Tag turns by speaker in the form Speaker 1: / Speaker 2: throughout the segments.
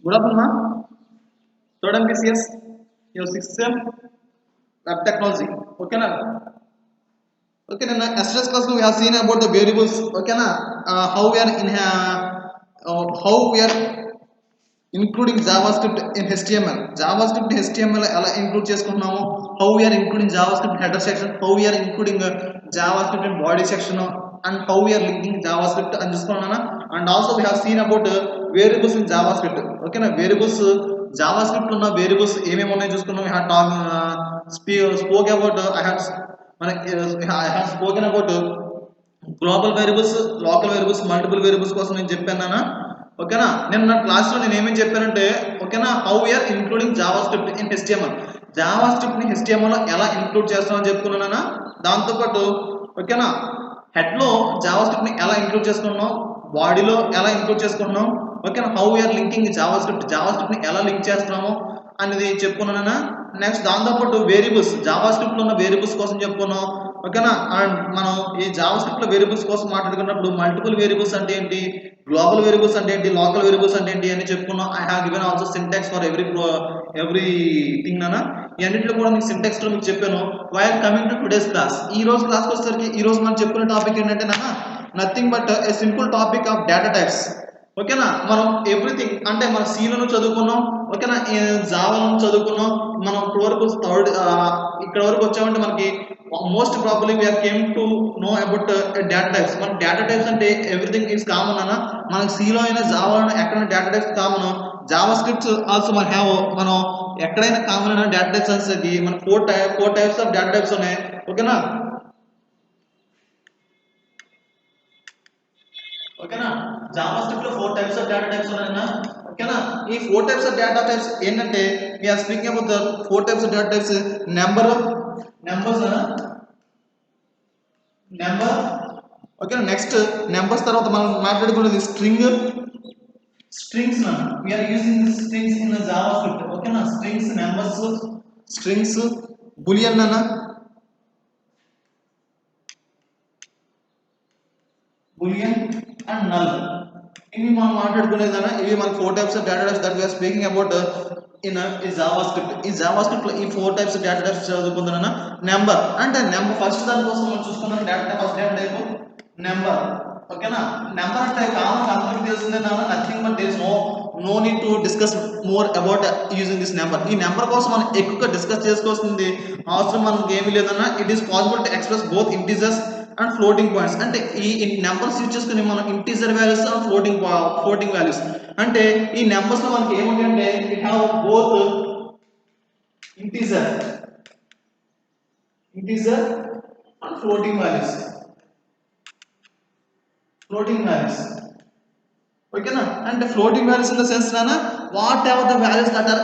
Speaker 1: Good afternoon, ma'am. Third MPCS, your sixth sem, web technology. Okay, na? Okay, in yesterday's class we have seen about the variables. Okay, na? How we are including JavaScript in HTML. JavaScript in HTML ఎలా include చేసుకుంటున్నాము, how we are including JavaScript in header section, how we are including JavaScript in body section, and how we are linking JavaScript అని చూసుకున్నానా. And also we have seen about variables in JavaScript. Okay na, variables JavaScript ఉన్న variables ఏమేమి ఉన్నాయో చూసుకున్నాం. Spoke about I have spoken about global variables, local variables, multiple variables కోసం నేను చెప్పానా. ఓకేనా, నేను నా క్లాస్లో నేను ఏమేమి చెప్పానంటే, ఓకేనా, how we are including JavaScript in HTML. Java స్క్రిప్ట్ని హెచ్టిఎంఎల్లో ఎలా ఇంక్లూడ్ చేస్తామని చెప్పుకున్నానా. దాంతోపాటు ఓకేనా, హెడ్లో జావా స్క్రిప్ట్ని ఎలా ఇంక్లూడ్ చేసుకున్నాం, బాడీలో ఎలా ఇంక్లూడ్ చేసుకున్నాం, ఓకేనా, హౌ వీఆర్ లింకింగ్ జావా స్క్రిప్ట్ని ఎలా లింక్ చేస్తున్నాము అనేది చెప్పుకున్నానా. నెక్స్ట్ దాంతోపాటు వేరియబుల్స్, జావా స్క్రిప్ట్లో ఉన్న వేరియబుల్స్ కోసం చెప్పుకున్నాం. ఓకేనా, అండ్ మనం ఈ జావా స్క్రిప్ట్లో వేరియబుల్స్ కోసం మాట్లాడుకున్నప్పుడు మల్టిపుల్ వేరియబుల్స్ అంటే ఏంటి, గ్లోబల్ వేరియబుల్స్ అంటే ఏంటి, లోకల్ వేరియబుల్స్ అంటే ఏంటి అని చెప్పుకున్నాం. I have given also syntax for every thing నానా. ఈ అన్నింటిలో కూడా మీకు సింటాక్స్ లో మీకు చెప్పాను. While coming to today's class, ఈ రోజు క్లాస్కి వచ్చేసరికి ఈ రోజు మనం చెప్పుకునే టాపిక్ ఏంటంటే నానా, nothing but A simple topic of data types. ఓకేనా, మనం ఎవ్రీథింగ్ అంటే మన సీలను చదువుకున్నాం, ఓకేనా, జావాను చదువుకున్నాం. మనం ఇప్పుడు వరకు ఇక్కడ వరకు వచ్చామంటే మనకి most probably we are came to know about data types. మన డేటా టైప్స్ అంటే ఎవ్రీథింగ్ ఈజ్ కామన్ అన్న. మనకి సీలో అయినా జావాలో ఎక్కడైనా data types common, Java scripts also మనం ఎక్కడైనా కామన్ అయిన డేటా టైప్స్ అనేసరికి మన four types of data types ఉన్నాయి. ఓకేనా, ఓకేనా, జావా స్క్రిప్ట్ లో 4 టైప్స్ ఆఫ్ డేటా టైప్స్ ఉన్నాయన్నా. ఓకేనా, ఈ 4 టైప్స్ ఆఫ్ డేటా టైప్స్ ఏంటంటే we are speaking about the 4 types of data types. Number ఓకేనా. నెక్స్ట్ నెంబర్స్ తర్వాత మనం మాట్లాడుకునేది స్ట్రింగ్స్ నా. We are using strings in JavaScript. ఓకేనా, స్ట్రింగ్స్, నెంబర్స్, స్ట్రింగ్స్, బూలియన్ అన్న, బూలియన్ అండ్ నల్. ఇవి మనం మాట్లాడుకునేదన్నా. ఇవి మన 4 types of data types that we are speaking about in ఈ జావా స్క్రిప్ట్. ఈ జావా స్క్రిప్ట్ లో ఈ 4 టైప్స్ డేటా టైప్స్ చదువుకుంటున్నా. నెంబర్ అంటే నెంబర్ ఫస్ట్ దానికోసం మనం చూసుకున్నాం. Data type first data type number. ఓకేనా, నెంబర్ అంటే కామన్ అందరికి తెలిసిందే నాన్న. Nothing but there is no need to discuss more about using this number. ఈ నెంబర్ కోసం మనం ఎక్కువగా డిస్కస్ చేసుకోవాల్సింది అవసరం మనకి ఏమీ లేదన్నా. It is possible to express both integers and floating points. అంటే ఈ నెంబర్స్ యూజ్ చేసుకుని మనం integer values and floating values. అంటే ఈ నెంబర్స్ లో మనకి ఏముంటాయంటే it have both integer and floating values. ఓకేనా, అంటే floating values in the sense నానా, whatever the values that are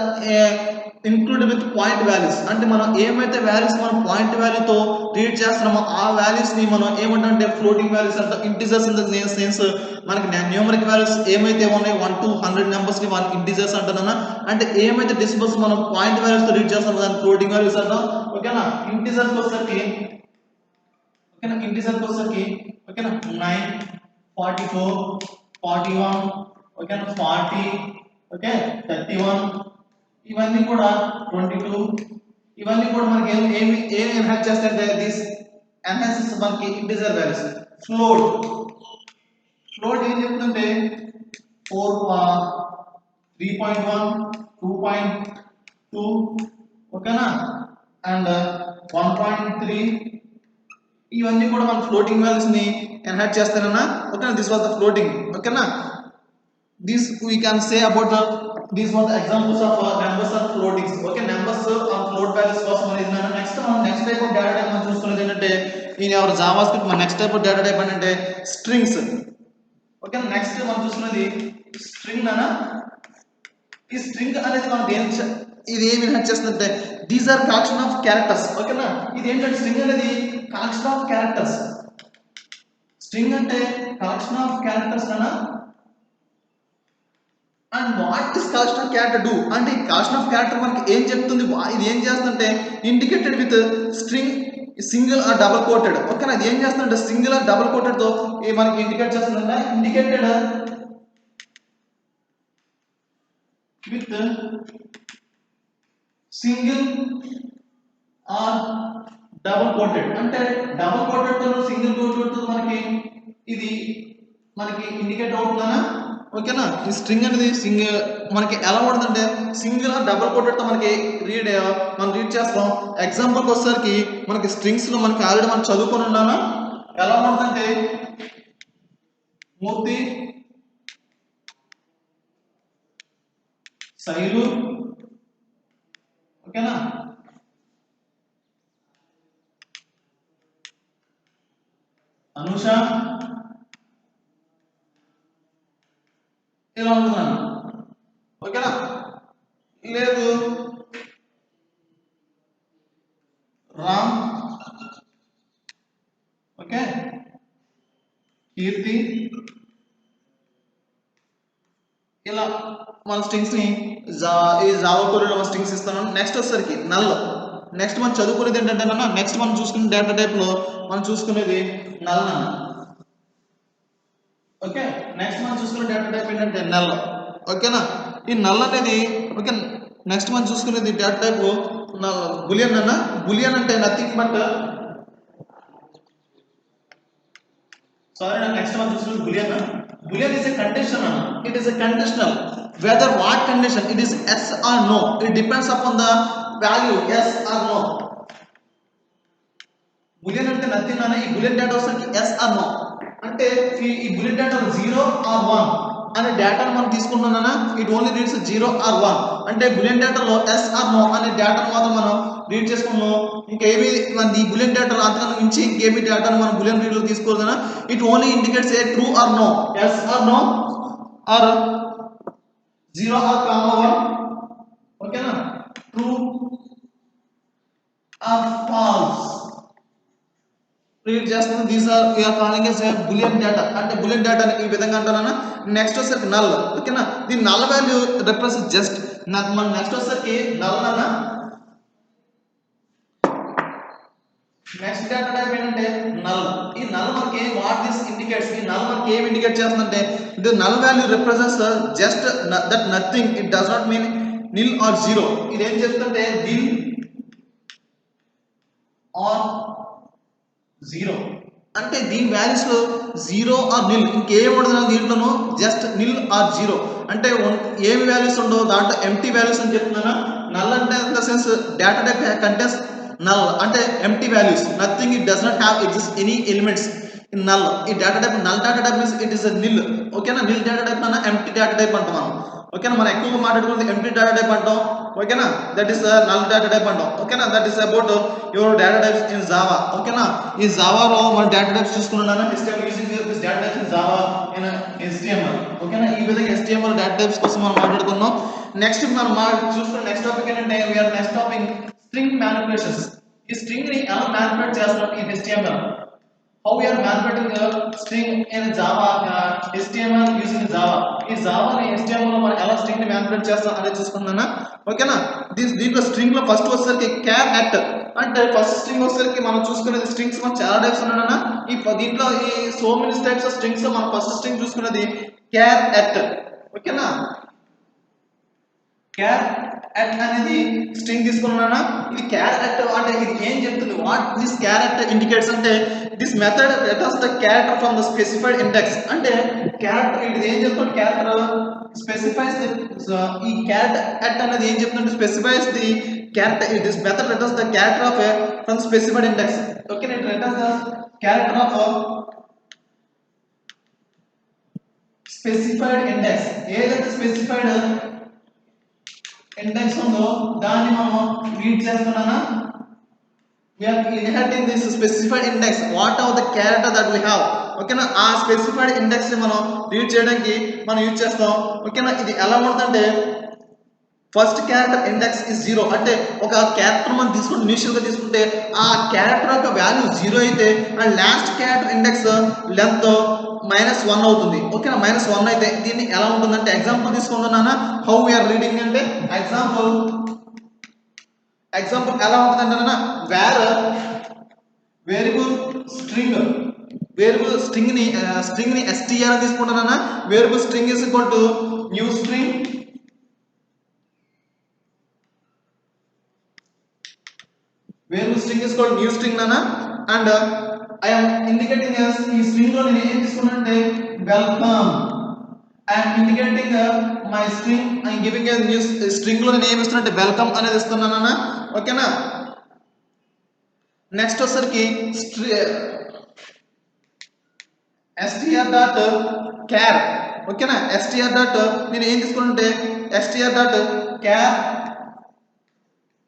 Speaker 1: included with point values. అంటే మనం ఏమైతే వాల్యూస్ మనం పాయింట్ వాల్యూతో రీడ్ చేస్తున్నామో ఆ వాల్యూస్ ని మనం ఏమంటే ఫ్లోటింగ్ వాల్యూస్ అంటే ఇంటీజర్స్ ఇన్ ద సెన్స్. మనకి న్యూమరిక్ వాల్యూస్ ఏమైతే ఉన్నాయో 1 to 100 నెంబర్స్ ని మనం ఇంటీజర్స్ అంటున్నా. అంటే ఏమైతే డెసిమల్స్ మనం పాయింట్ వాల్యూస్ తో రీడ్ చేస్తామో దాన్ని ఫ్లోటింగ్ వాల్యూస్ అంటాం. ఓకేనా, ఇంటీజర్స్ వచ్చేసరికి ఓకేనా 9, 44, 41, ఓకేనా 40, ఓకే 31, ఇవన్నీ కూడా 22. ఇవన్నీ కూడా మనకి ఏమి ఎన్హాన్స్ చేస్తాయంటే దిస్ ఎన్హాన్సెస్ మనకి ఇంటిజర్ వాల్యూస్. ఫ్లోట్ ఏం చెప్తుంటే 3.1, 2.2, ఓకేనా, అండ్ 1.3. ఇవన్నీ కూడా మన ఫ్లోటింగ్ వాల్యూస్ ని ఎన్హాన్స్ చేస్తారన్నా. ఓకేనా, దిస్ వాస్ ద ఫ్లోటింగ్. ఓకేనా, this we can say about these were the examples of numbers and floatings. Okay, numbers and float values కోసం మనం ఇది next type of data type మనం చూసుకునేది ఏంటంటే ఇన్ అవర్ జావా స్క్రిప్ట్ మన next type of data type అంటే strings. Okay, next మనం చూసుకునేది స్ట్రింగ్ అన్న. ఈ స్ట్రింగ్ అనేది మనకి ఇది ఏమి ఎన్హాన్స్ చేస్తుందంటే these are collection of characters. ఓకేనా, ఇది ఏంటంటే స్ట్రింగ్ అనేది కలెక్షన్ ఆఫ్ క్యారెక్టర్స్. స్ట్రింగ్ అంటే కలెక్షన్ ఆఫ్ క్యారెక్టర్స్ అన్న. And what is collection of character do అంటే ఈ కలెక్షన్ ఆఫ్ క్యారెక్టర్ మనకి ఏం చెప్తుంది, ఇది ఏం చేస్తుందంటే indicated with string single or double quoted. ఓకేనా, అది ఏం చేస్తుందంటే సింగిల్ ఆర్ డబుల్ కోటెడ్ తో మనకి ఇండికేట్ చేస్తుందంటే indicated with single or double quoted. అంటే డబుల్ కోటెడ్ తో సింగిల్ కోటెడ్ తో ఇది మనకి ఇండికేట్ అవుతుందనా? ఓకేనా? ఈ స్ట్రింగ్ అనేది సింగిల్ మనకి ఎలా ఉంటుందంటే సింగిల్ ఆర్ డబుల్ కోటెడ్ తో మనం రీడ్ చేస్తాం. ఎగ్జాంపుల్కి వచ్చేసరికి మనకి స్ట్రింగ్స్ లో మనకి ఆల్రెడీ మనం చదువుకొని ఉన్నానా? ఎలా ఉంటుందంటే మూర్తి, శైలు, ఓకేనా, అనుష, ఇలా ఉంటున్నాను. ఓకేనా? లేదు రామ్, ఓకే, కీర్తి, ఇలా మన స్ట్రింగ్స్ ని ఈ జావా కోడ్లో మన స్ట్రింగ్స్ ఇస్తాను. నెక్స్ట్ వచ్చేసరికి నల్. నెక్స్ట్ మనం చదువుకునేది ఏంటంటే నెక్స్ట్ మనం చూసుకునే డేటా టైప్ లో మనం చూసుకునేది నల్ అన్న. ఓకే, నెక్స్ట్ మనం చూసుకునే డేటా టైప్ ఏంటంటే నల్. ఓకేనా? ఈ నల్ అనేది ఓకే. నెక్స్ట్ మనం చూసుకునేది డేటా టైప్ బులియన్ అన్న. బులియన్ అంటే nothing but next one is boolean. Boolean is a conditional. It is a conditional. Whether what condition? It is yes or no. It depends upon the value yes or no. Boolean ante nothing ana. Ee boolean data vasaki yes or no. Ante ee boolean data 0 or 1 అనే డేటాను మనం తీసుకుంటున్నానా? It only reads 0 or 1. అంటే bullion డేటాలో yes or no అనే డేటాను మాత్రం మనం రీడ్ చేసుకున్నాం. ఇంకేమి ఈ బులియన్ డేటాలో అంతకన్నా మించి ఇంకేమి డేటాను మనం బులియన్ రీడ్లో తీసుకోవాలన్నా it only indicates a true or no, yes or no or 0 or comma 1. ఓకేనా? ట్రూ ఆర్ ఫాల్స్ రీడ్ చేస్తాను. These are we are calling as boolean data. అంటే బులియన్ డేటా ఈ విధంగా అంటానా. నెక్స్ట్ వచ్చేసరికి నల్. ఓకేనా? దీని నల్ వాల్యూ రిప్రజెంట్ జస్ట్ మన నెక్స్ట్ వచ్చేసరికి నల్ అన్న. నెక్స్ట్ డేటా టైప్ ఏంటంటే నల్. ఈ నల్ మనకి వాట్ దిస్ ఇండికేట్స్, ఈ నల్ మనకి ఏం ఇండికేట్ చేస్తుందంటే the null value represents just that nothing. It does not mean nil or zero. ఇది ఏం చెప్తుంటే నిల్ ఆర్ జీరో. అంటే దీని వాల్యూస్ లో 0 ఆర్ నిల్ ఇంకేం ఉండదు దీంట్లోనూ, జస్ట్ నిల్ ఆర్ 0. అంటే ఏమి వాల్యూస్ ఉండవు దాంట్లో, ఎంటీ వాల్యూస్ అని చెప్తున్నానా. నల్ అంటే in the sense data type contains null అంటే empty values, nothing. It does not have exist any elements in null. ఈ data type null data type means it is a nil. ఓకేనా? Nil data type అన్న empty data type అంటాం మనం. ఓకేనా? మనం ఎక్కువగా మాట్లాడుకునేది ఎంటీ డేటా టైప్ అంటాం. ఓకేనా? That is null data type అంటాం. ఓకేనా? That is about your data types in Java. ఓకేనా? ఈ జావాలో మన డేటా టైప్స్ చూసుకున్నాను. HTML using this data types in Java in HTML. ఓకేనా? ఈ విధంగా HTML డేటా టైప్స్ కోసం మనం మాట్లాడుకున్నాం. నెక్స్ట్ మనం చూసుకున్న నెక్స్ట్ టాపిక్ ఏంటంటే we are next topic string manipulations. ఈ స్ట్రింగ్ ని ఎలా మ్యానిపులేట్ చేస్తాం ఈ HTML. How we are manipulating a string in Java, HTML using Java. ఈ Java ని HTML లో మనం ఎలా స్ట్రింగ్ ని మ్యానిపులేట్ చేస్తాం అనేది చూసుకున్నానా. ఓకేనా? దీంట్లో స్ట్రింగ్ లో ఫస్ట్ వచ్చేసరికి క్యార్ అట్. అంటే ఫస్ట్ స్ట్రింగ్ వచ్చేసరికి మనం చూసుకునేది స్ట్రింగ్స్ మనం చాలా టైప్స్ ఉన్నాయన్నా. దీంట్లో ఈ so many types of strings లో మనం ఫస్ట్ స్ట్రింగ్ చూసుకున్నది క్యార్ అట్. ఓకేనా? క్యార్ అట్ అనేది స్ట్రింగ్ తీసుకున్నానా. ఇది క్యార్ అట్ అంటే ఇది ఏం చెప్తుంది, వాట్ దిస్ క్యార్ అట్ ఇండికేట్స్ అంటే this method returns the character from the specified index. అంటే క్యారెక్టర్ ఇది ఏం చెప్తుంది, క్యారెక్టర్ స్పెసిఫైస్ ఈ క్యారెట్ అట్ అనేది ఏం చెప్తుంటే specifies the character. This method returns the character of from specified index. Okay, it returns the character of specified index. ఏదైతే specified index ఉందో దాన్ని మనం రీడ్ చేస్తున్నానా. we are inheriting this specified index what are the character that we have. ఓకేనా? ఆ specified index ని మనం read చేయడానికి మనం యూజ్ చేస్తాం. ఓకేనా? ఇది ఎలా ఉంటుందంటే ఫస్ట్ క్యారెక్టర్ ఇండెక్స్ ఇస్ 0. అంటే ఒక క్యారెక్టర్ మనం తీసుకుంటే ఇనిషియల్ గా తీసుకుంటే ఆ క్యారెక్టర్ యొక్క వాల్యూ 0 అయితే and last character index length -1 అవుతుంది. ఓకేనా? -1 అయితే దీన్ని ఎలా ఉంటుందంటే ఎగ్జాంపుల్ తీసుకుంటున్నానా. హౌ వీఆర్ రీడింగ్ అంటే ఎగ్జాంపుల్ ఎలా ఉంటుందంటే వేరియబుల్ స్ట్రింగ్ ని str అని తీసుకుంటున్నానా. Variable string is equal to new string variable string is called new string నానా and I am indicating as ఈ స్ట్రింగ్ లో నేను ఏం తీసుకున్నానంటే welcome I'm indicating my string I'm giving a new string లో నేను ఏమి ఇస్తున్నట్టే వెల్కమ్ అనేది ఇస్తున్నానా ఓకేనా నెక్స్ట్ వచ్చరికి str డాట్ క్యార్ ఓకేనా str డాట్ నేను ఏం తీసుకుంటే str డాట్ క్యార్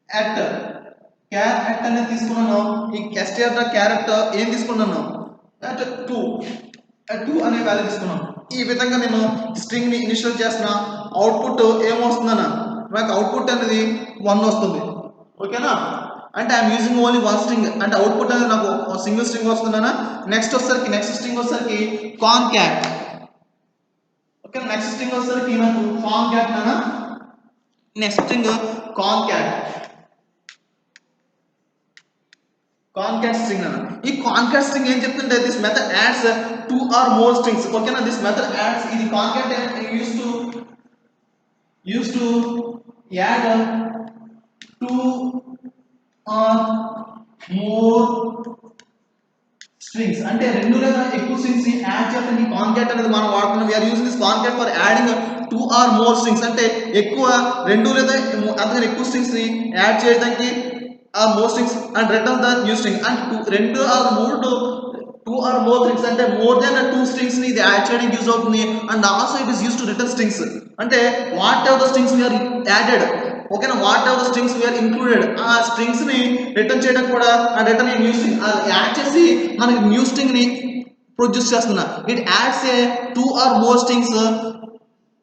Speaker 1: అట్ అనేది తీసుకున్నాను ఈ str డాట్ క్యారెట్ ఏం తీసుకున్నాను అట్ 2 అనే వాల్యూ తీసుకున్నాను ఈ విధంగా నేను స్ట్రింగ్ ని ఇనిషియల్ చేస్తున్నా అవుట్పుట్ ఏమొస్తుందన్న నాకు అవుట్పుట్ అనేది 1 వస్తుంది ఓకేనా అంటే I'm using only one string అంటే అవుట్పుట్ అనేది నాకు సింగిల్ స్ట్రింగ్ వస్తుందనా నెక్స్ట్ స్ట్రింగ్ వచ్చేసరికి కాన్కాట్ ఓకే నెక్స్ట్ స్ట్రింగ్ వచ్చేసరికి నాకు కాన్కాట్ నానా నెక్స్ట్ స్ట్రింగ్ కాన్కాట్ స్ట్రింగ్ అన్న ఈ కాన్కాట్ స్ట్రింగ్ ఏం చెప్తుంటే this method adds 2 or more strings ఓకేనా దిస్ మెథడ్ యాడ్స్ ఇది concat use to add 2 or more strings అంటే రెండు లేదా ఎక్కువ స్ట్రింగ్స్ ని యాడ్ చేయడానికి కాన్కాట్ అనేది మనం వాడుతున్నాం we are using this concat for adding 2 or more strings అంటే ఎక్కువ రెండు లేదా అంతకన్నా ఎక్కువ స్ట్రింగ్స్ ని యాడ్ చేయడానికి ఆ more strings and return the new string and రెండు ఆర్ మూడు 2 ఆర్ మోర్ స్ట్రింగ్స్ అంటే మోర్ దెన్ 2 స్ట్రింగ్స్ ని ఇది యాడ్ చేయడానికి యూజ్ అవుతుంది and also it is use to return strings అంటే whatever the strings we are added ఓకేనా whatever the strings we are included ఆ స్ట్రింగ్స్ ని రిటర్న్ చేయడం కూడా ఆ return a new string add చేసి మనకి న్యూ స్ట్రింగ్ ని ప్రొడ్యూస్ చేస్తున్నా it adds a 2 or more strings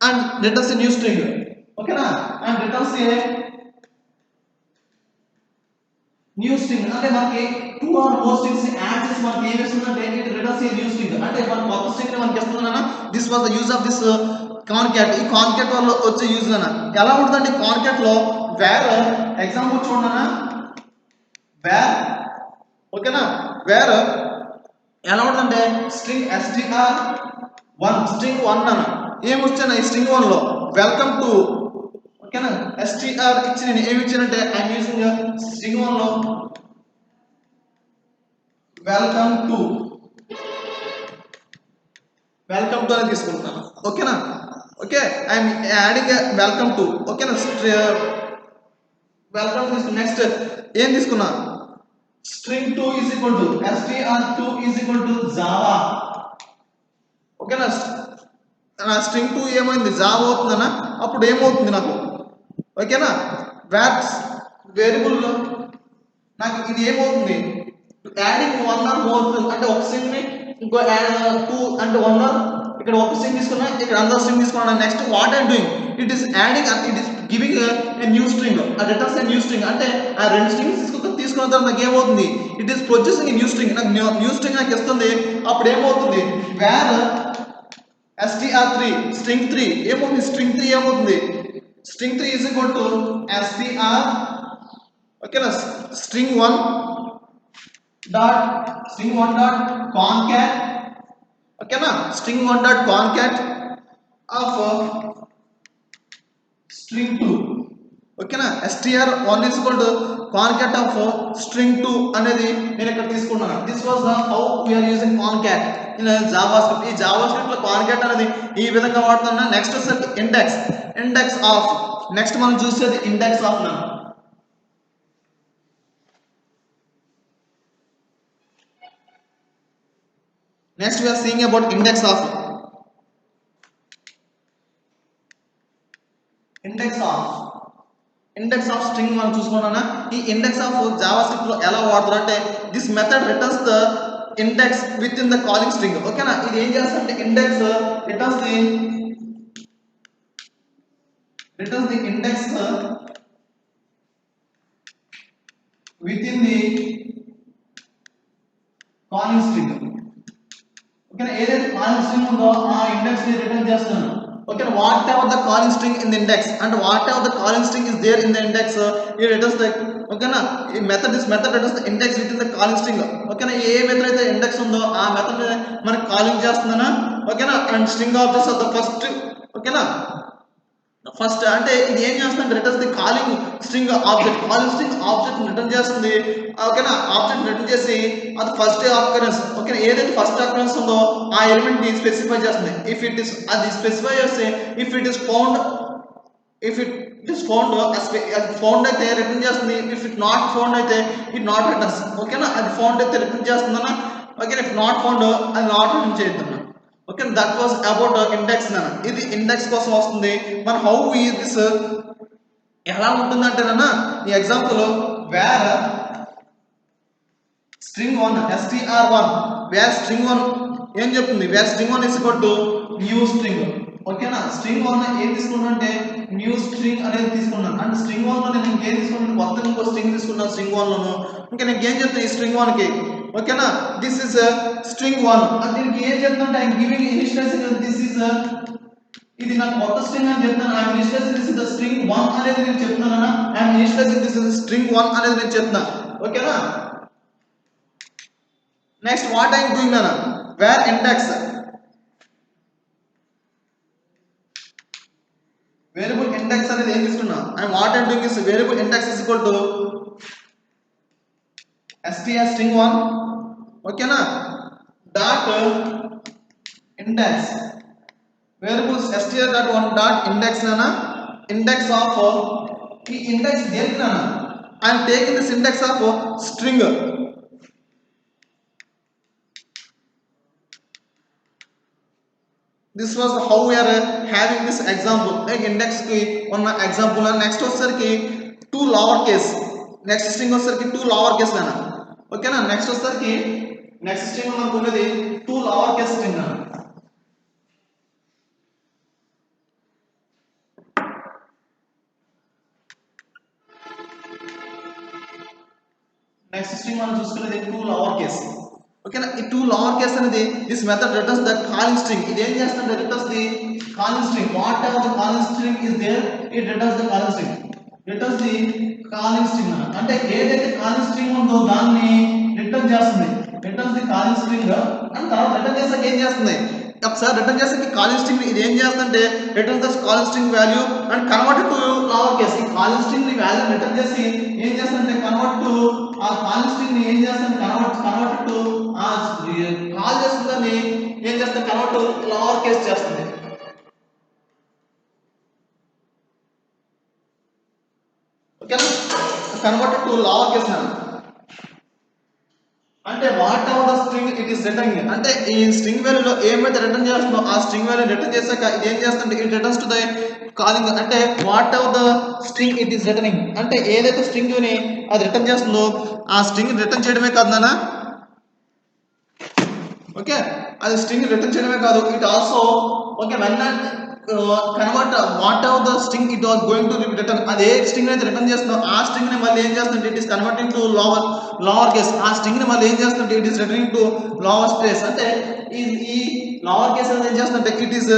Speaker 1: and returns a new string ఓకేనా and returns a new string అంటే మనకి 2 ఆర్ మోర్ స్ట్రింగ్స్ ని యాడ్ చేసి మనకి ఏం ఇస్తుందంటే it returns a new string అంటే మన కొత్త స్ట్రింగ్ ని మనకి ఇస్తుందన్నా this was the use of this concat ఈ కాన్కాట్ వల్ల వచ్చే యూజ్ అన్న ఎలా ఉంటుందంటే కాన్కాట్ లో వేర్ ఎగ్జాంపుల్ చూడన్నా వేర్ ఓకేనా వేర్ ఎలా ఉంటుందంటే స్ట్రింగ్ str1 స్ట్రింగ్ 1 అన్న ఏమి వచ్చాను ఈ స్ట్రింగ్ 1 లో వెల్కమ్ టు ఓకేనా str ఇచ్చి నేను ఏమి ఇచ్చానంటే ఐఎమ్ యూజింగ్ స్ట్రింగ్ 1 లో వెల్కమ్ టు అని తీసుకుంటున్నాను ఓకేనా okay I'm adding welcome to ఓకేనా వెల్కమ్ టు నెక్స్ట్ ఏం తీసుకున్నా string 2 is equal to str2 is equal to Java ఓకేనా నా స్ట్రింగ్ 2 ఏమైంది జావా అవుతుందనా అప్పుడు ఏమవుతుంది నాకు ఓకేనా వ్యాట్స్ వేరియబుల్ నాకు ఇది ఏమవుతుంది యాడింగ్ 1 ఆర్ మోర్ అంటే ఒక స్ట్రింగ్ ని ఇంకో 2 అంటే 1 ఆర్ ఇక్కడ ఒక స్ట్రింగ్ తీసుకున్నా ఇక్కడ అందరూ స్ట్రింగ్ తీసుకున్నా next what I doing it is adding it is giving a new string returns a new string అంటే ఆ రెండు స్ట్రింగ్స్ తీసుకున్న తర్వాత నాకు ఏమవుతుంది it is producing A new string నాకు న్యూ స్ట్రింగ్ నాకు ఇస్తుంది అప్పుడు ఏమవుతుంది వేర్ str3 స్ట్రింగ్ 3 ఏమవుతుంది స్ట్రింగ్ 3 ఏమవుతుంది string 3 is equal to str ఓకేనా స్ట్రింగ్ 1 డాట్ కాన్కాట్ ఓకేనా string 1 dot concat of string 2 ఓకేనా str1 is equal to concat of string 2 అనేది నేను ఇక్కడ తీసుకున్నాను this was the how we are using concat in JavaScript ఈ JavaScript లో concat అనేది ఈ విధంగా వాడుతున్నా నెక్స్ట్ వచ్చేసరికి ఇండెక్స్ ఆఫ్ నెక్స్ట్ మనం చూసేది ఇండెక్స్ ఆఫ్ నా next we are seeing about index of string మనం చూసుకున్నానా ఈ ఇండెక్స్ ఆఫ్ జావాస్క్రిప్ట్ లో ఎలా వాడతారు అంటే this method returns the index with in the calling string ఓకేనా ఇది ఏం చేస్తుందంటే index returns the index with in the calling string ఓకేనా ఏదైతే కాలింగ్ స్ట్రింగ్ ఉందో ఆ ఇండెక్స్ ని రిటర్న్ చేస్తాను ఓకేనా whatever the calling string in the index and whatever the calling string is there in the index it returns the ఓకేనా ఈ method returns the index with in the calling string ఓకేనా a method అయితే index ఉందో ఆ method మనకి calling చేస్తుందనా ఓకేనా and string objects of the first ఓకేనా first అంటే ఇది ఏం చేస్తుంది returns the calling string object return చేస్తుంది ఓకేనా ఆబ్జెక్ట్ రిటర్న్ చేసి అది ఫస్ట్ అకరెన్స్ ఓకేనా ఏదైతే ఫస్ట్ అకరెన్స్ ఉందో ఆ ఎలిమెంట్ ని స్పెసిఫై చేస్తుంది ఇఫ్ ఇట్ ఇస్ అది స్పెసిఫై చేస్తే ఇఫ్ ఇట్ ఇస్ ఫౌండ్ అది ఫౌండ్ అయితే రిటర్న్ చేస్తుంది ఇఫ్ ఇట్ నాట్ ఫౌండ్ అయితే ఇట్ నాట్ రిటర్న్స్ ఓకేనా అది ఫౌండ్ అయితే రిటర్న్ చేస్తుందన్న ఓకేనా ఇఫ్ నాట్ ఫౌండ్ అది నాట్ రిటర్న్ చేయొద్దన్న okay that was about index నాన్న ఇది ఇండెక్స్ కోసం వస్తుంది మన హౌ ఈ దిస్ ఎలా ఉంటుందంటేనన్నా ఈ example where string 1 str1 where string 1 ఏం చెప్తుంది where string 1 is equal to new string ఓకేనా స్ట్రింగ్ 1 ఏం తీసుకున్నాను అంటే న్యూ స్ట్రింగ్ అనేది తీసుకున్నాను అంటే స్ట్రింగ్ 1 లో నేను ఇంకేం తీసుకున్నాను కొత్తగా ఇంకో స్ట్రింగ్ తీసుకున్నాను స్ట్రింగ్ 1 లోను ఇంకా నేను ఏం చెప్తాను ఈ స్ట్రింగ్ 1 కి ఓకేనా దిస్ ఇస్ స్ట్రింగ్ 1 దీనికి ఏం చెప్తానంటే I am giving initialization this is ఇది నా కొత్త స్ట్రింగ్ అని చెప్తాను I am initializing this is the string 1 అనేది నేను చెప్తున్నానా I am initializing this is string 1 అనేది నేను చెప్తున్నా ఓకేనా next what I am doing నానా వేర్ ఇండెక్స్ వేరియబుల్ ఇండెక్స్ అనేది ఏం తీసుకున్నా and what I doing is variable index is equal to str string 1 ఓకేనా dot index variables str dot 1 dot index నానా ఇండెక్స్ ఆఫ్ ఈ ఇండెక్స్ దేనికి నానా I am taking this index of string this was how we are having this example like index ki ఉన్న example next వచ్చేసరికి two lower case next string వచ్చేసరికి two lower case నానా ఓకేనా next వచ్చేసరికి next string మనకు ఉన్నది two lower case string నానా next string మనం చూసుకునేది two lower case ఓకేనా ఈ two lower case అనేది this method returns the calling string ఇది ఏం చేస్తుంది returns the calling string whatever the calling string is there it returns the calling string returns the calling string అంటే ఏదైతే calling string ఉందో దాన్ని రిటర్న్ చేస్తుంది returns the calling string and తర్వాత return చేసాక ఏం చేస్తుంది ఒకసారి రిటర్న్ చేసాక calling string ఇది ఏం చేస్తుందంటే returns the calling string value and convert it to lower case ఈ calling string ని వాల్యూ రిటర్న్ చేసి ఏం చేస్తుందంటే కన్వర్ట్ టు ఆ calling string ని ఏం చేస్తుంది కన్వర్ట్ టు ఆ కాల్ చేస్తుందని ఏం చేస్తుంది కన్వర్ట్ టు లోవర్ కేస్ చేస్తుంది ఓకేనా కన్వర్ట్ టు లోవర్ కేస్ అంటే whatever the string it is returning అంటే ఈ స్ట్రింగ్ వాల్యూలో ఏమైతే రిటర్న్ చేస్తుందో ఆ స్ట్రింగ్ వాల్యూ రిటర్న్ చేశాక ఇది ఏం చేస్తుంది it returns to the calling అంటే whatever the string it is returning అంటే ఏదైతే స్ట్రింగ్ ని అది రిటర్న్ చేస్తుందో ఆ స్ట్రింగ్ రిటర్న్ చేయడమే కాదు నాన్న ఓకే అది స్ట్రింగ్ రిటర్న్ చేయడమే కాదు it also okay when convert what ever the string it was going to return అదే స్ట్రింగ్ అయితే రిటర్న్ చేస్తుందో ఆ స్ట్రింగ్ ని మళ్ళీ ఏం చేస్తుంది it is converting to lower case ఆ స్ట్రింగ్ ని మళ్ళీ ఏం చేస్తుంది it is returning to lower case అంటే ఈ లోవర్ కేస్ అనేది ఏం చేస్తుందంటే it is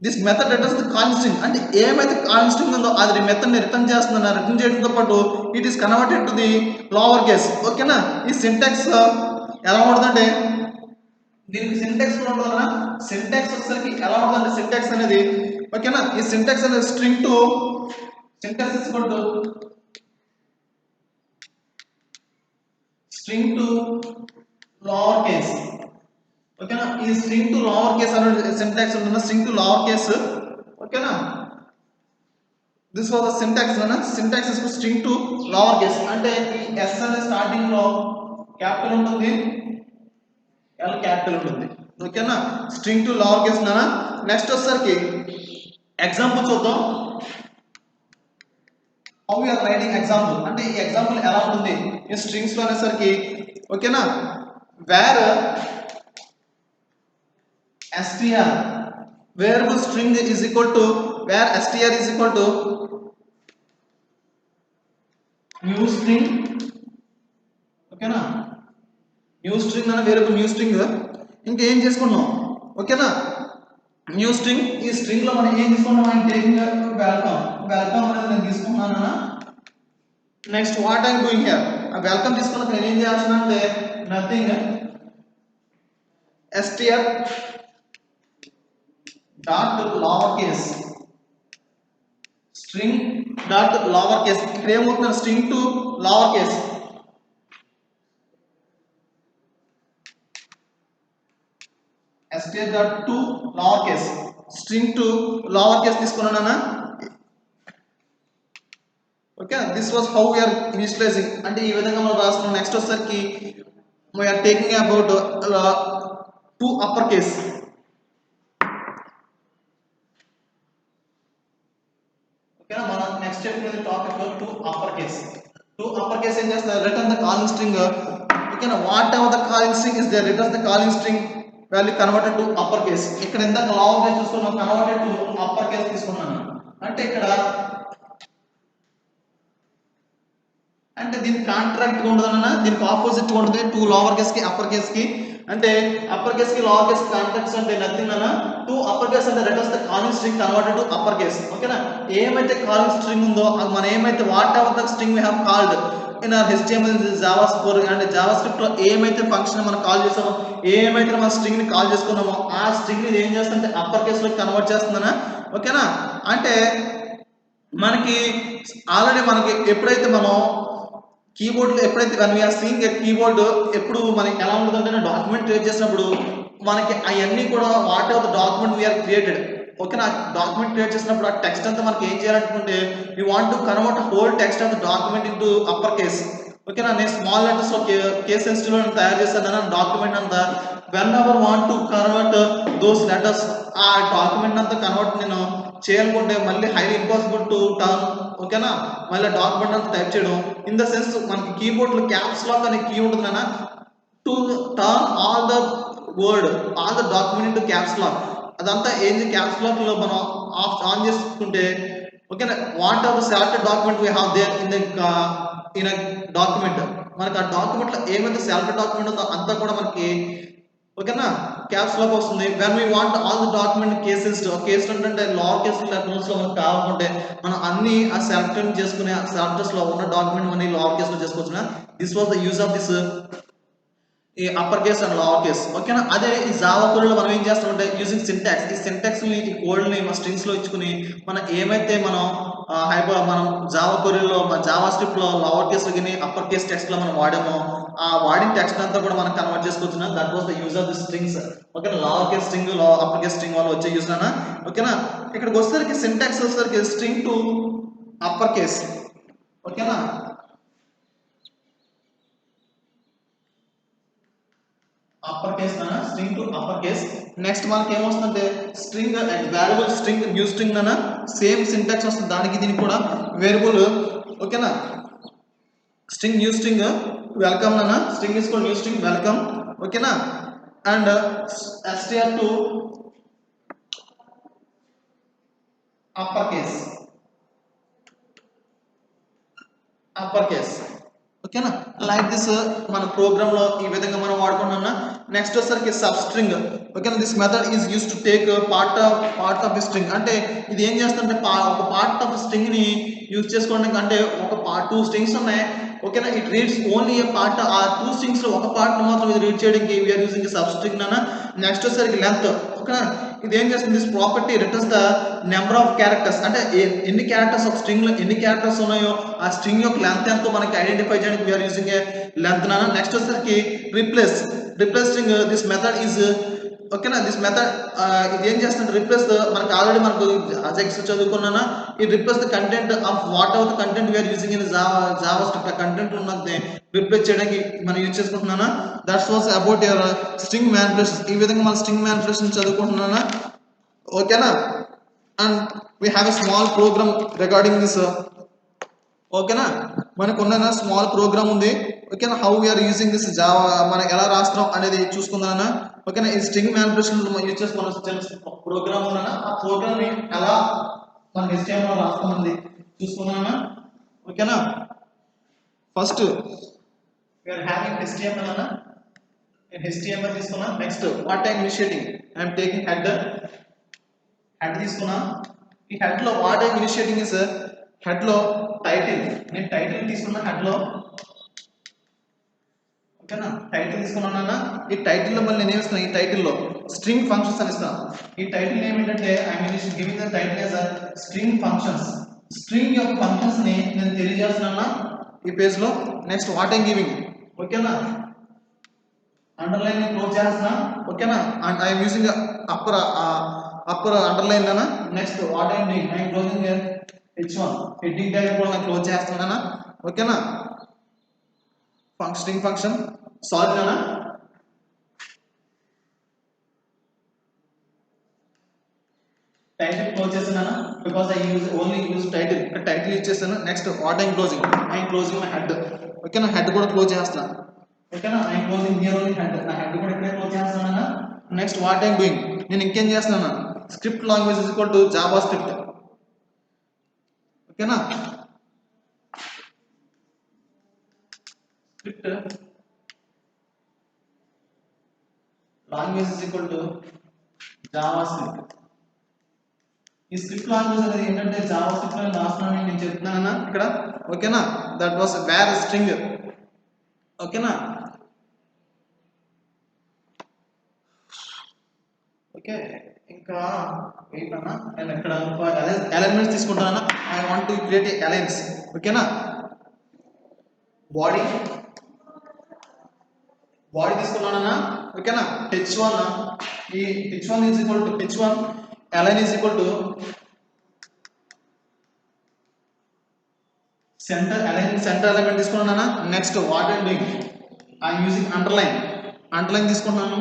Speaker 1: this method returns the calling string అంటే ఏమైతే కాలింగ్ స్ట్రింగ్ ఉందో అది మెథడ్ ని రిటర్న్ చేస్తుందో రిటర్న్ చేయడంతో పాటు it is converted to the lower case ఓకేనా ఈ సింటాక్స్ ఎలా ఉంటుందంటే దీనికి సింటాక్స్ కూడా ఉంటుంది కదా సింటాక్స్ వచ్చేసరికి ఎలా ఉంటుందంటే సింటాక్స్ అనేది ఓకేనా ఈ సింటాక్స్ అనేది string to syntax is equal to string to lower case ఓకేనా ఈ స్ట్రింగ్ టు లోవర్ కేస్ అనే సింటాక్స్ ఉంటుంది స్ట్రింగ్ టు లోవర్ కేస్ ఓకేనా దిస్ వాస్ ద సింటాక్స్ అన్న syntax is string to lower case అంటే ఈ s అనే స్టార్టింగ్ లో క్యాపిటల్ ఉంటుంది L క్యాపిటల్ ఉంటుంది ఓకేనా స్ట్రింగ్ టు లోవర్ కేస్ నానా నెక్స్ట్ వచ్చేసరికి ఎగ్జాంపుల్ చూద్దాం how we are writing example అంటే ఈ ఎగ్జాంపుల్ ఎలా ఉంటుంది ఈ స్ట్రింగ్స్ లో అనేసరికి ఓకేనా wear str variable string is equal to where str is equal to new string ఓకేనా న్యూ స్ట్రింగ్ అనే వేరియబుల్ న్యూ స్ట్రింగ్ ఇంకా ఏం చేసుకున్నాం ఓకేనా న్యూ స్ట్రింగ్ ఈ స్ట్రింగ్ లో మనం ఏం తీసుకున్నాం అంటే టేకింగ్ వెల్కమ్ అనేది నేను తీసుకున్నాను next what I am doing here ఆ వెల్కమ్ తీసుకున్నాక నేను ఏం చేస్తున్నాను అంటే nothing str dot lower case string dot lower case. ఇక్కడ ఏమవుతుంది, string to lower case, str dot to lower case, string to lower case తీసుకున్నానా. Okay, this was how we are initializing, అంటే ఈ విధంగా మనం రాస్తున్నాం. నెక్స్ట్ వచ్చేసరికి we are taking about to upper case. ఓకేనా, మనం నెక్స్ట్ చెప్పిన topic to upper case. To upper case ఏం చేస్తారు, రిటర్న్ ద కాలింగ్ స్ట్రింగ్. ఓకేనా, whatever the calling string is there, returns the calling string value converted to upper case. ఇక్కడ ఇందాక long case చూసుకున్నాం, converted to upper case తీసుకున్నాను. అంటే ఇక్కడ అంటే దీనికి కాంట్రాక్ట్ గా ఉండదన్న, దీనికి ఆపోజిట్ గా ఉంటుంది టు లోవర్ కేస్ కి అప్పర్ కేస్ కి. అంటే అప్పర్ కేస్ కి లోవర్ కేస్ కాంట్రాక్ట్స్ అంటే నథింగ్ అన్న. టు అప్పర్ కేస్ అంటే returns the calling string converted to upper case. ఓకేనా, ఏమైతే కాలింగ్ స్ట్రింగ్ ఉందో అది మనం ఏమైతే whatever the string we have called in or HTML JavaScript, అంటే జావాస్క్రిప్ట్ లో ఏమైతే ఫంక్షన్ మనం కాల్ చేసామో, ఏమైతే మన స్ట్రింగ్ ని కాల్ చేసుకున్నామో ఆ స్ట్రింగ్ ని ఏం చేస్తుంటే అప్పర్ కేస్ లో కన్వర్ట్ చేస్తుందనా. ఓకేనా, అంటే మనకి ఆల్రెడీ మనకి ఎప్పుడైతే మనం కీబోర్డ్లో ఎప్పుడైతే one we are seeing a keyboard ఎప్పుడు మనకి ఎలా ఉంటుందంటే డాక్యుమెంట్ క్రియేట్ చేసినప్పుడు మనకి అవన్నీ కూడా whatever the document we are created. ఓకేనా, డాక్యుమెంట్ క్రియేట్ చేసినప్పుడు ఆ టెక్స్ట్ అంతా మనకి ఏం చేయాలనుకుంటే you want to convert whole text of the document into upper case. ఓకేనా, నేను స్మాల్ లెటర్స్ లో కేస్ సెన్సిటివ్ లో తయారు చేశాను డాక్యుమెంట్ అంతా. Whenever want to convert those letters, ఆ డాక్యుమెంట్ అంతా కన్వర్ట్ నేను చేయాలనుకుంటే మళ్ళీ హైలీ ఇంపాసిబుల్ టు టర్న్. ఓకేనా, మళ్ళీ డాక్యుమెంట్ అంతా టైప్ చేయడం. ఇన్ ద సెన్స్ మనకి కీబోర్డ్ లో క్యాప్స్ లాక్ అనే కీ ఉంటుంది అన్న, to turn all the word all the document into caps lock. అదంతా ఏంటి, క్యాప్స్ లాక్ లో మనం ఆన్ చేసుకుంటే ఓకేనా, what are the selected document we have there in the document, మనకి ఆ డాక్యుమెంట్ లో ఏమైతే సెలెక్టెడ్ డాక్యుమెంట్ ఉందో అంతా కూడా మనకి ఓకేనా క్యాప్స్ లాక్ వస్తుంది. When we want all the document cases, case అంటే లోవర్ కేస్ లెటర్స్ లో మనకు కావాలనుకుంటే మనం అన్ని ఆ సెలెక్ట్ చేసుకునే సెలెక్టర్స్ లో ఉన్న డాక్యుమెంట్ మనం లోవర్ కేస్ లో చేసుకోవచ్చు. This was the use of this ఈ upper case and lower case. ఓకేనా, అదే ఈ జావా కోడ్లో మనం ఏం చేస్తామంటే యూజింగ్ సింటాక్స్, ఈ సింటాక్స్ ని ఈ కోడ్ ని స్ట్రింగ్స్ లో ఇచ్చుకుని మనం ఏమైతే మనం మనం జావా కోడ్లో జావా స్క్రిప్ట్ లో లోవర్ కేస్ కానీ అప్పర్ కేస్ టెక్స్ట్ లో మనం వాడామో ఆ వాడిన టెక్స్ట్ అంతా కూడా మనం కన్వర్ట్ చేసుకోవచ్చు. That was the use of the strings. ఓకేనా, lower case string upper case string వల్ల వచ్చే యూజ్ అన్న. ఓకేనా, ఇక్కడికి వచ్చేసరికి సింటాక్స్ వచ్చేసరికి స్ట్రింగ్ టు అప్పర్ కేస్. ఓకేనా, అప్పర్ కేస్ నానా, string to upper case. Next మనకి ఏమొస్తుందంటే string variable string new string నానా, సేమ్ సింటాక్స్ వస్తుంది దానికి దీనికి కూడా వేరియబుల్. ఓకేనా, స్ట్రింగ్ న్యూ స్ట్రింగ్ వెల్కమ్ నానా, string is called new string welcome. ఓకేనా, and str to upper case, upper case. ఓకేనా, లైక్ దిస్ మన ప్రోగ్రామ్ లో ఈ విధంగా మనం వాడుకుంటున్నా. నెక్స్ట్ వచ్చేసరికి సబ్ స్ట్రింగ్. ఓకేనా, this method is use to take part of the string. అంటే ఇది ఏం చేస్తుంటే ఒక పార్ట్ ఆఫ్ స్ట్రింగ్ ని యూజ్ చేసుకోవడానికి, అంటే ఒక టూ స్ట్రింగ్స్ ఉన్నాయి. ఓకేనా, it reads only a part, ఆ టూ స్ట్రింగ్స్ లో ఒక పార్ట్ మాత్రం ఇది రీడ్ చేయడానికి వీఆర్ యూజింగ్ సబ్ స్ట్రింగ్ నానా. నెక్స్ట్ వచ్చేసరికి లెంత్. ఓకేనా, ఇది ఏం చేస్తుంది, this property returns the number of characters, అంటే ఎన్ని క్యారెక్టర్స్ ఒక స్ట్రింగ్ లో ఎన్ని క్యారెక్టర్స్ ఉన్నాయో ఆ స్ట్రింగ్ యొక్క లెంత్ ఎంతో మనకి ఐడెంటిఫై చేయడానికి వీఆర్ యూజింగ్ ఏ లెంత్ నానా. నెక్స్ట్ వచ్చేసరికి replace string. This method is ఓకేనా, దిస్ మెథడ్ ఇది ఏం చేస్తుంది, రిప్లేస్ మనకి ఆల్రెడీ మనకు అజెక్స్ చదువుకున్నానా, ఈ replace the content of whatever the content we are using in JavaScript. ఆ కంటెంట్ ఉన్నది రిప్లేస్ చేయడానికి మనం యూజ్ చేసుకుంటున్నానా. That's was about your string manipulation. ఈ విధంగా మన స్ట్రింగ్ మ్యానిపులేషన్ చదువుకుంటున్నానా. ఓకేనా, and we have a small program regarding this. ఓకేనా, మనకు ఉన్న స్మాల్ ప్రోగ్రామ్ ఉంది. ఓకేనా, how we are using this Java, మనం ఎలా రాస్తున్నాం అనేది చూసుకుందాం. ఓకేనా, ఈ స్ట్రింగ్ మ్యానిపులేషన్ యూజ్ చేసి మనం ప్రోగ్రామ్ ఉన్నా ఆ ప్రోగ్రామ్ ని ఎలా మన HTML లో రాస్తామని చూసుకుందాం. ఓకేనా, ఫస్ట్ వీఆర్ హ్యావింగ్ HTML అన్న, HTML తీసుకున్నా. Next what I'm initiating, I'm taking head తీసుకున్నా. ఈ హెడ్ లో what I'm initiating is head లో టైటిల్, నేను టైటిల్ తీసుకున్నా హెడ్ లో. ఓకేనా, టైటిల్ తీసుకున్నాను. ఈ టైటిల్ లో మళ్ళీ నేను ఏమిస్తాను, ఈ టైటిల్ లో స్ట్రింగ్ ఫంక్షన్స్ అని ఇస్తాను. ఈ టైటిల్ నేమ్ ఏంటంటే I'm giving the title as string functions. String యొక్క ఫంక్షన్స్ ని నేను తెలియజేస్తున్నానా ఈ పేజ్ లో. నెక్స్ట్ వాట్ ఐమ్ గివింగ్, ఓకేనా, అండర్లైన్ ని క్లోజ్ చేస్తున్నా, ఓకేనా, and I'm using upper underline అనా. Next what I'm doing, I'm closing h1 heading tag కూడా నేను క్లోజ్ చేస్తున్నానా, ఓకేనా. స్ట్రింగ్ ఫంక్షన్ సారీ నానా, టైటిల్ క్లోజ్ చేస్తున్నానా బికాజ్ ఐ యూజ్ టైటిల్, ఇక్కడ టైటిల్ యూజ్ చేస్తాను. Next what I'm closing my head, ఓకేనా, హెడ్ కూడా క్లోజ్ చేస్తున్నా, ఓకేనా. I'm closing here only head, నా హెడ్ కూడా ఇక్కడే క్లోజ్ చేస్తున్నానా. నెక్స్ట్ వాట్ ఐఎమ్ డూయింగ్, నేను ఇంకేం చేస్తున్నానా, script language is equal to JavaScript, ఓకేనా. Script language is equal to JavaScript. ఈ స్క్రిప్ట్ లాంగ్వేజ్ అనేది ఏంటంటే జావా స్క్రిప్ట్ లో రాస్తున్నానని నేను చెప్తున్నానా ఇక్కడ, ఓకేనా. దట్ వాస్ వేర్ స్ట్రింగ్, ఓకేనా. ఓకే, ఇంకా వెయిట్ అన్న, నేను ఇక్కడ ఎలైన్మెంట్స్ తీసుకుంటానన్నా. I want to create a aligns, ఓకేనా. బాడీ తీసుకున్నానన్నా, ఓకేనా. h1 ఈ h1 is equal to h1 align is equal to centre element తీసుకున్నానా. Next what I'm doing, I'm using underline తీసుకున్నాను,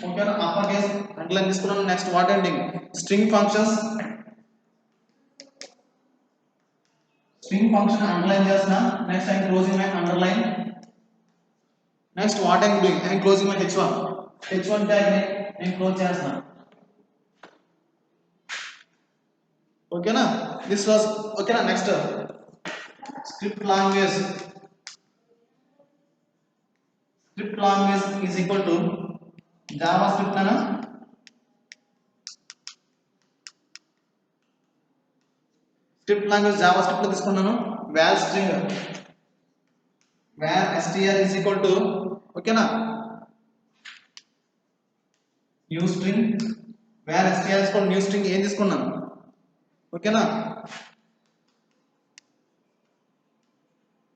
Speaker 1: ఓకేనా. అప్పర్ కేస్ అండర్లైన్ తీసుకున్నాను. Next what I'm doing string function underline చేస్తున్నా. Next I'm closing my underline. Next what I'm doing, I'm closing my h1 tag ని నేను close చేస్తున్నా, ఓకేనా. This was ఓకేనా. Next script language is equal to Java script అనా. Script language Java script లో తీసుకున్నాను. Wall string var str is equal to, ఓకేనా, new string. var str is equal to new string ఏం తీసుకున్నాను, ఓకేనా.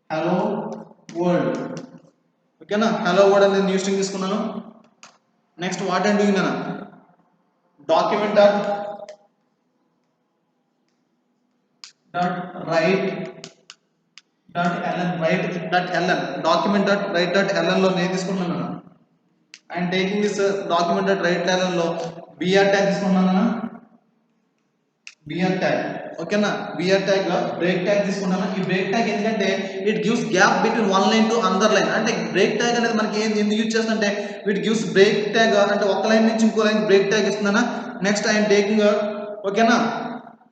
Speaker 1: హలో వరల్డ్, ఓకేనా. Hello world అనేది new string తీసుకున్నాను. నెక్స్ట్ వాట్ ఐమ్ డూయింగ్ అన్న డాక్యుమెంట్ రైట్ డాక్యుమెంట్.రైట్.ln లో నేను తీసుకున్నాను. అండ్ టేకింగ్ దిస్ డాక్యుమెంట్.రైట్.ln లో br ట్యాగ్ తీసుకున్నాను, br ట్యాగ్, ఓకేనా. br ట్యాగ్ లో బ్రేక్ ట్యాగ్ తీసుకున్నాను. ఈ బ్రేక్ ట్యాగ్ ఎందుకంటే it gives gap between one line to another line. అంటే బ్రేక్ ట్యాగ్ అనేది మనకి ఎందుకు యూజ్ చేస్తుంటే ఇట్ గివ్స్ బ్రేక్ ట్యాగ్, అంటే ఒక లైన్ నుంచి ఇంకో లైన్ బ్రేక్ ట్యాగ్ ఇస్తున్నానా. నెక్స్ట్ ఐఎమ్ టేకింగ్, ఓకేనా,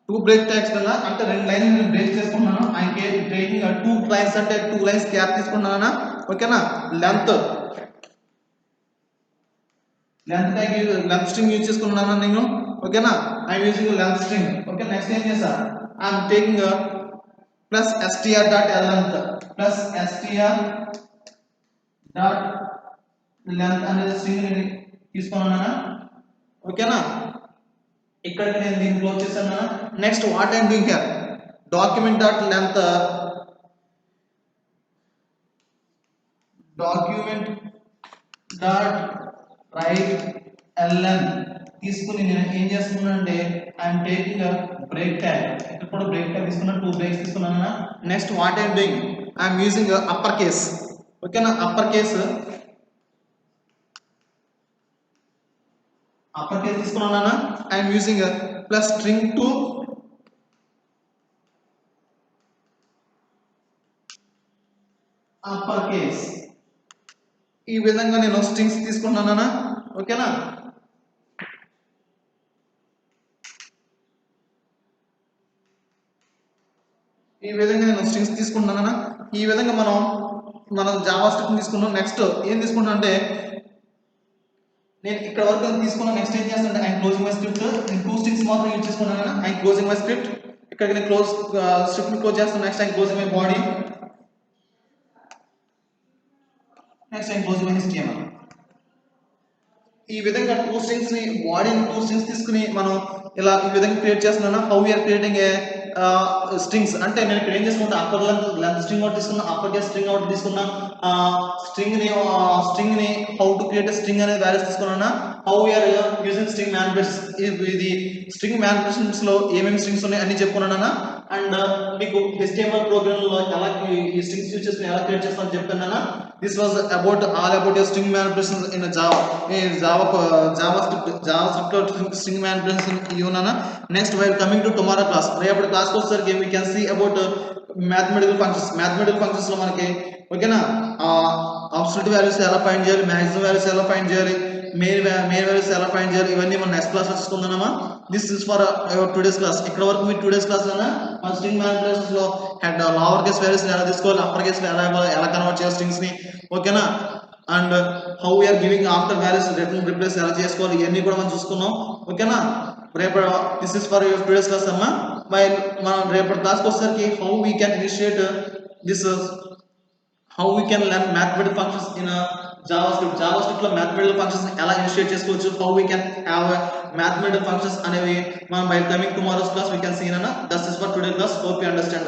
Speaker 1: 2 బ్రేక్ ట్యాగ్స్ కన్నా, అంటే 2 లైన్ బ్రేక్ చేసుకున్నాను. ఐఎమ్ టేకింగ్ 2 లైన్స్, అంటే 2 లైన్స్ గ్యాప్ తీసుకున్నానా, ఓకేనా. లెంత్ స్ట్రింగ్ యూజ్ చేసుకున్నాను నేను, ఓకేనా. I'm using length string, okay. Next ఏం చేసా, ఐఎమ్ టేకింగ్ ప్లస్ str.length అనేది స్ట్రింగ్ ని తీసుకున్నానా, ఓకేనా. ఇక్కడికి నేను దీన్ని క్లోజ్ చేశాను. Next what I'm doing here document write ln తీసుకుని నేను ఏం చేస్తున్నాను అంటే ఐఎమ్ టేకింగ్ బ్రేక్ ట్యాగ్, ఇక్కడ కూడా బ్రేక్ ట్యాగ్ తీసుకున్నాను, 2 బ్రేక్స్ తీసుకున్నాను. Next what I'm doing, I'm using upper case, ఓకేనా. అప్పర్ కేస్ తీసుకున్నాను. I'm using plus string to upper case. ఈ విధంగా నేను స్ట్రింగ్స్ తీసుకున్నానా, ఓకేనా. ఈ విధంగా నేను స్ట్రింగ్స్ తీసుకుంటున్నానా. ఈ విధంగా మనం జావా స్క్రిప్ట్ తీసుకున్నాం. నెక్స్ట్ ఏం తీసుకుంటున్నా అంటే నేను ఇక్కడ వరకు తీసుకున్నాను. నెక్స్ట్ ఏం చేస్తానంటే ఐఎమ్ క్లోజింగ్ మై స్క్రిప్ట్. నేను 2 స్ట్రింగ్స్ మాత్రం యూజ్ చేసుకున్నాను. ఐఎమ్ క్లోజింగ్ మై స్క్రిప్ట్, ఇక్కడికి నేను స్క్రిప్ట్ క్లోజ్ చేస్తాను. Next I'm closing my body, next I'm closing my HTML. ఈ విధంగా 2 స్ట్రింగ్స్ ని బాడీని 2 స్ట్రింగ్స్ తీసుకుని మనం ఇలా ఈ విధంగా క్రియేట్ చేస్తున్నాను. How we are creating a strings అంటే నేను ఇక్కడ ఏం చేసుకుంటా అప్పర్ లెంత్ స్ట్రింగ్ అవుట్ తీసుకున్నా, అప్పర్ కేస్ స్ట్రింగ్ అవుట్ తీసుకున్నా, స్ట్రింగ్ ని హౌ టు క్రియేట్ స్ట్రింగ్ అనేది వాల్యూస్ తీసుకున్నా, how we are using string manipulations, ఇది స్ట్రింగ్ మ్యానిపులేషన్స్ లో ఏమేమి స్ట్రింగ్స్ ఉన్నాయి అన్ని చెప్పుకున్నానా. అండ్ మీకు HTML ప్రోగ్రామ్ లో ఎలా ఈ స్ట్రింగ్స్ యూజ్ చేసుకుని ఎలా క్రియేట్ చేస్తామని చెప్పాను. This was about all about string manipulations in JavaScript string manipulation ఇవ్వనా. Next while coming to tomorrow class, రేపటి క్లాస్కి వచ్చేసరికి we can see about mathematical functions లో మనకి ఓకేనా అబ్సల్యూట్ వాల్యూస్ ఎలా ఫైండ్ చేయాలి, మాక్సిమం వాల్యూస్ ఎలా ఫైండ్ చేయాలి, మెయిన్ వాల్యూస్ ఎలా ఫైండ్ చేయాలి, ఇవన్నీ మనం నెక్స్ట్ క్లాస్ చూసుకుందామా. This is for today's class. ఇక్కడ వరకు మీరు టుడేస్ క్లాస్ లోనే మన స్ట్రింగ్ మ్యానిపులేషన్స్ లో లోవర్ కేస్ వాల్యూస్ ఎలా తీసుకోవాలి, అప్పర్ కేస్ లో ఎలా కన్వర్ట్ చేయాలి స్ట్రింగ్స్ ని ఓకేనా. And how we are giving after values return replace ఎలా చేసుకోవాలి ఇవన్నీ కూడా మనం చూసుకున్నాం ఓకేనా. రేపటి this is for your today's class అమ్మా. మనం రేపటి క్లాస్కి వచ్చేసరికి how we can initiate this, how we can learn mathematical functions in a JavaScript లో mathematical functions ఎలా ఇనిషియేట్ చేసుకోవచ్చు, how we can have mathematical functions అనేవి మనం by coming tomorrow's class we can see. That's is for today's class. Hope you understand.